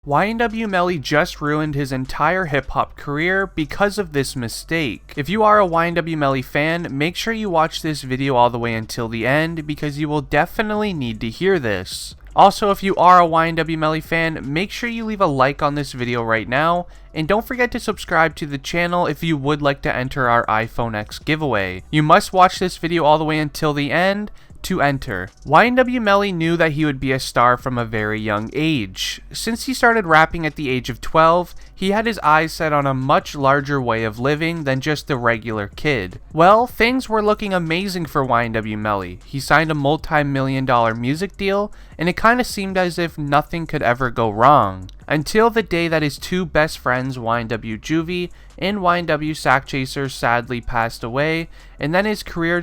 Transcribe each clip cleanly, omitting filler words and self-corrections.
YNW Melly just ruined his entire hip-hop career because of this mistake. If you are a YNW Melly fan, make sure you watch this video all the way until the end because you will definitely need to hear this. Also, if you are a YNW Melly fan, make sure you leave a like on this video right now, and don't forget to subscribe to the channel if you would like to enter our iPhone X giveaway. You must watch this video all the way until the end to enter. YNW Melly knew that he would be a star from a very young age. Since he started rapping at the age of 12, he had his eyes set on a much larger way of living than just the regular kid. Well, things were looking amazing for YNW Melly. He signed a multi-million-dollar music deal, and it kinda seemed as if nothing could ever go wrong. Until the day that his two best friends, YNW Juvie and YNW Sack Chaser, sadly passed away, and then his career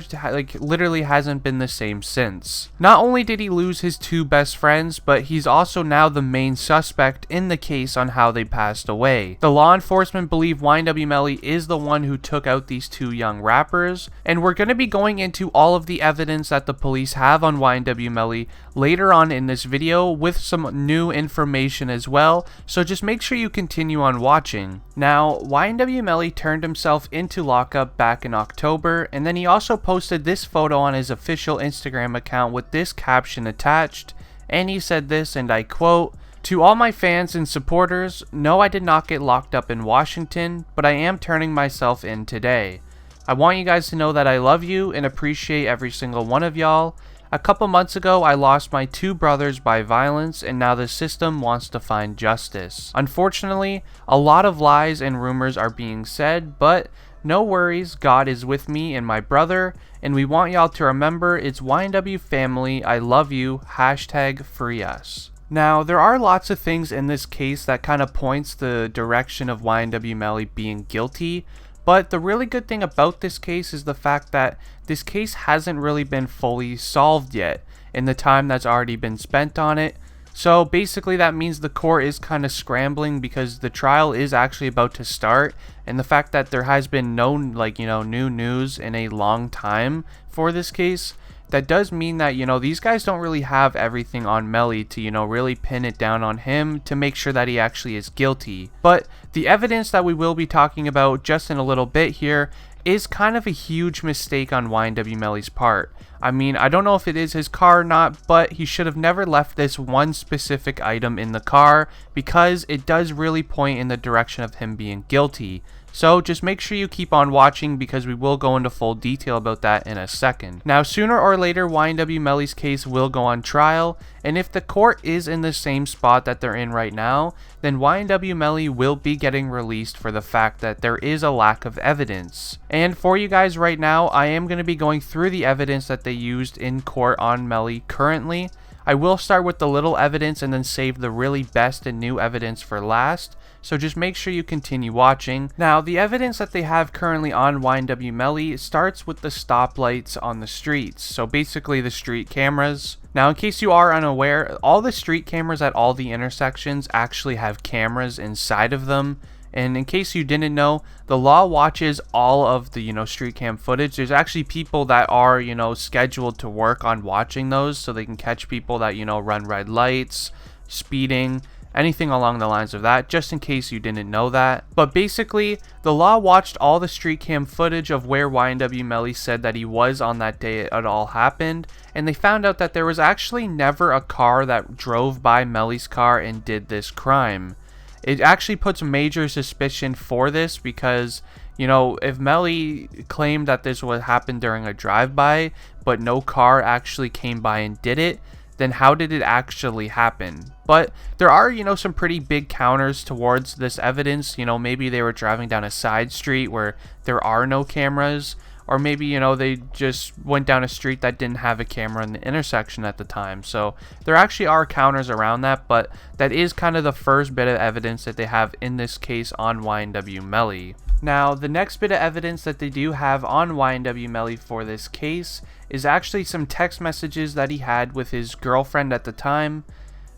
literally hasn't been the same since. Not only did he lose his two best friends, but he's also now the main suspect in the case on how they passed away. The law enforcement believe YNW Melly is the one who took out these two young rappers, and we're going to be going into all of the evidence that the police have on YNW Melly later on in this video with some new information as well, so just make sure you continue on watching. Now, YNW Melly turned himself into lockup back in October, and then he also posted this photo on his official Instagram account with this caption attached, and he said this, and I quote, "To all my fans and supporters, no, I did not get locked up in Washington, but I am turning myself in today. I want you guys to know that I love you and appreciate every single one of y'all. A couple months ago, I lost my two brothers by violence, and now the system wants to find justice. Unfortunately, a lot of lies and rumors are being said, but no worries, God is with me and my brother, and we want y'all to remember it's YNW family, I love you, hashtag free us." Now, there are lots of things in this case that kind of points the direction of YNW Melly being guilty, but the really good thing about this case is the fact that this case hasn't really been fully solved yet in the time that's already been spent on it. So basically that means the court is kind of scrambling because the trial is actually about to start, and the fact that there has been no new news in a long time for this case, that does mean that, these guys don't really have everything on Melly to, really pin it down on him to make sure that he actually is guilty. But the evidence that we will be talking about just in a little bit here is kind of a huge mistake on YNW Melly's part. I mean, I don't know if it is his car or not, but he should have never left this one specific item in the car because it does really point in the direction of him being guilty. So just make sure you keep on watching because we will go into full detail about that in a second. Now, sooner or later, YNW Melly's case will go on trial, and if the court is in the same spot that they're in right now, then YNW Melly will be getting released for the fact that there is a lack of evidence. And for you guys right now, I am going to be going through the evidence that they used in court on Melly currently. I will start with the little evidence and then save the really best and new evidence for last, so just make sure you continue watching. Now, the evidence that they have currently on YNW Melly starts with the stoplights on the streets, so basically the street cameras. Now, in case you are unaware, all the street cameras at all the intersections actually have cameras inside of them. And in case you didn't know, the law watches all of the, street cam footage. There's actually people that are, scheduled to work on watching those so they can catch people that, run red lights, speeding, anything along the lines of that, just in case you didn't know that. But basically, the law watched all the street cam footage of where YNW Melly said that he was on that day it all happened, and they found out that there was actually never a car that drove by Melly's car and did this crime. It actually puts major suspicion for this because, if Melly claimed that this would happen during a drive-by, but no car actually came by and did it, then how did it actually happen? But there are, some pretty big counters towards this evidence. Maybe they were driving down a side street where there are no cameras, or maybe, they just went down a street that didn't have a camera in the intersection at the time. So there actually are counters around that, but that is kind of the first bit of evidence that they have in this case on YNW Melly. Now, the next bit of evidence that they do have on YNW Melly for this case is actually some text messages that he had with his girlfriend at the time.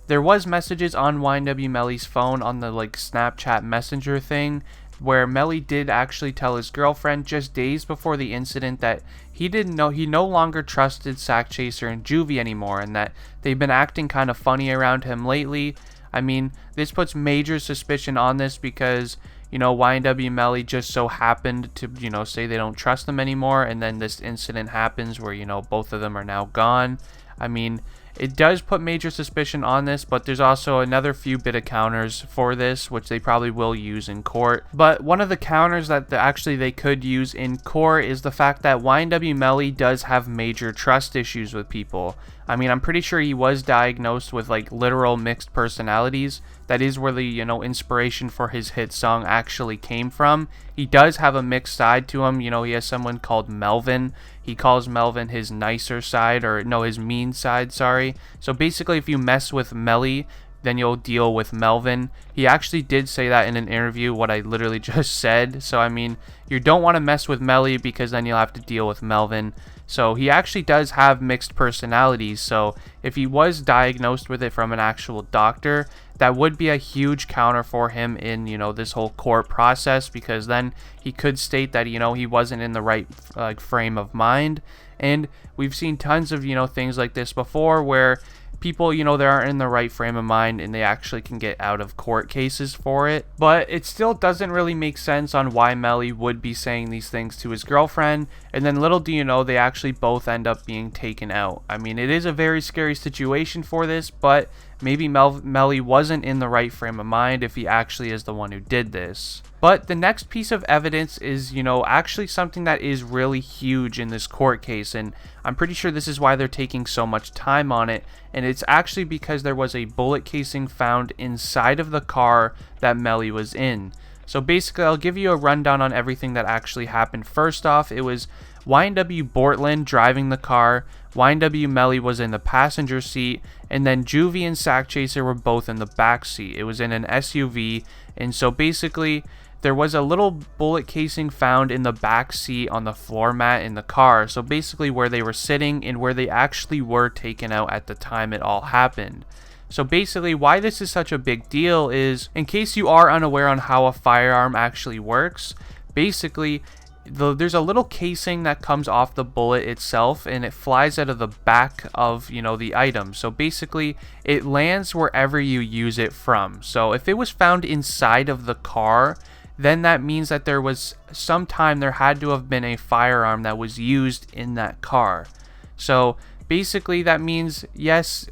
There was messages on YNW Melly's phone on the Snapchat Messenger thing, where Melly did actually tell his girlfriend just days before the incident that he no longer trusted Sack Chaser and Juvie anymore, and that they've been acting kind of funny around him lately. I mean, this puts major suspicion on this because, YNW Melly just so happened to, say they don't trust them anymore, and then this incident happens where, both of them are now gone. I mean, it does put major suspicion on this, but there's also another few bit of counters for this, which they probably will use in court. But one of the counters that actually they could use in court is the fact that YNW Melly does have major trust issues with people. I mean, I'm pretty sure he was diagnosed with like literal mixed personalities. That is where the, inspiration for his hit song actually came from. He does have a mixed side to him. He has someone called Melvin. He calls Melvin his nicer side, or no, his mean side, sorry. So basically, if you mess with Melly, then you'll deal with Melvin. He actually did say that in an interview, what I literally just said. So, I mean, you don't want to mess with Melly because then you'll have to deal with Melvin. So, he actually does have mixed personalities. So, if he was diagnosed with it from an actual doctor, that would be a huge counter for him in, this whole court process, because then he could state that, he wasn't in the right frame of mind. And we've seen tons of, things like this before where people, they aren't in the right frame of mind and they actually can get out of court cases for it. But it still doesn't really make sense on why Melly would be saying these things to his girlfriend, and then little do you know, they actually both end up being taken out. I mean, it is a very scary situation for this, but maybe Melly wasn't in the right frame of mind if he actually is the one who did this. But the next piece of evidence is, actually something that is really huge in this court case, and I'm pretty sure this is why they're taking so much time on it, and it's actually because there was a bullet casing found inside of the car that Melly was in. So basically, I'll give you a rundown on everything that actually happened. First off, it was YNW Bortland driving the car, YNW Melly was in the passenger seat, and then Juvie and Sack Chaser were both in the back seat. It was in an SUV, and so basically, there was a little bullet casing found in the back seat on the floor mat in the car. So basically where they were sitting and where they actually were taken out at the time it all happened. So basically why this is such a big deal is, in case you are unaware on how a firearm actually works, basically there's a little casing that comes off the bullet itself and it flies out of the back of, the item. So basically it lands wherever you use it from. So if it was found inside of the car, then that means that there was some time there had to have been a firearm that was used in that car. So basically that means, yes,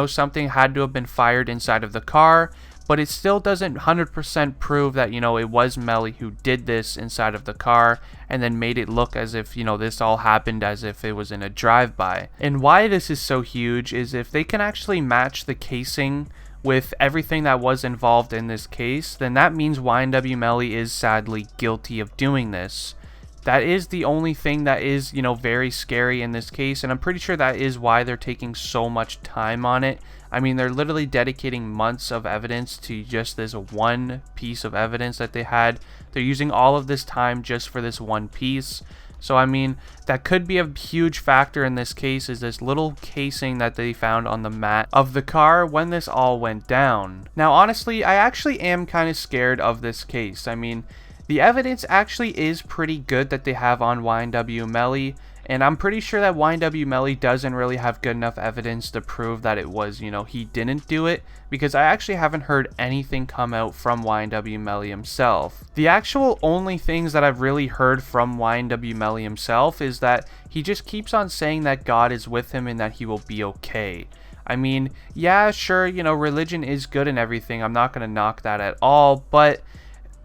something had to have been fired inside of the car, but it still doesn't 100% prove that, it was Melly who did this inside of the car and then made it look as if, this all happened as if it was in a drive-by. And why this is so huge is if they can actually match the casing with everything that was involved in this case, then that means YNW Melly is sadly guilty of doing this. That is the only thing that is, very scary in this case, and I'm pretty sure that is why they're taking so much time on it. I mean, they're literally dedicating months of evidence to just this one piece of evidence that they had. They're using all of this time just for this one piece. So, I mean, that could be a huge factor in this case, is this little casing that they found on the mat of the car when this all went down. Now, honestly, I actually am kind of scared of this case. I mean, the evidence actually is pretty good that they have on YNW Melly, and I'm pretty sure that YNW Melly doesn't really have good enough evidence to prove that it was, he didn't do it, because I actually haven't heard anything come out from YNW Melly himself. The actual only things that I've really heard from YNW Melly himself is that he just keeps on saying that God is with him and that he will be okay. I mean, yeah, sure, religion is good and everything. I'm not going to knock that at all, but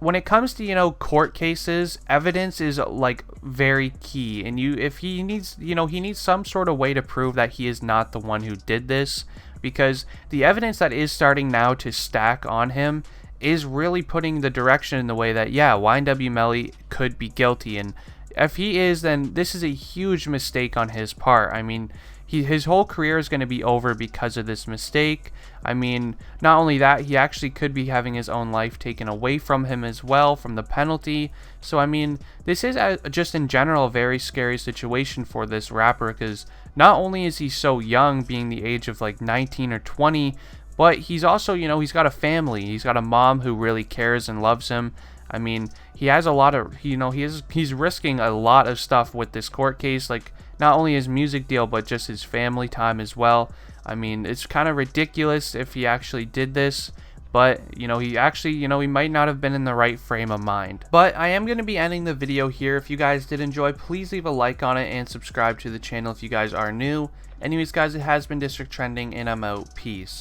when it comes to, court cases, evidence is like very key, and if he needs, he needs some sort of way to prove that he is not the one who did this, because the evidence that is starting now to stack on him is really putting the direction in the way that, yeah, YNW Melly could be guilty, and if he is, then this is a huge mistake on his part. I mean, his whole career is going to be over because of this mistake. I mean, not only that, he actually could be having his own life taken away from him as well from the penalty. So, I mean, this is just in general a very scary situation for this rapper, because not only is he so young, being the age of like 19 or 20, but he's also, he's got a family. He's got a mom who really cares and loves him. I mean, he has a lot of, he's risking a lot of stuff with this court case, like not only his music deal, but just his family time as well. I mean, it's kind of ridiculous if he actually did this. But, he actually, he might not have been in the right frame of mind. But I am going to be ending the video here. If you guys did enjoy, please leave a like on it and subscribe to the channel if you guys are new. Anyways, guys, it has been District Trending, and I'm out. Peace.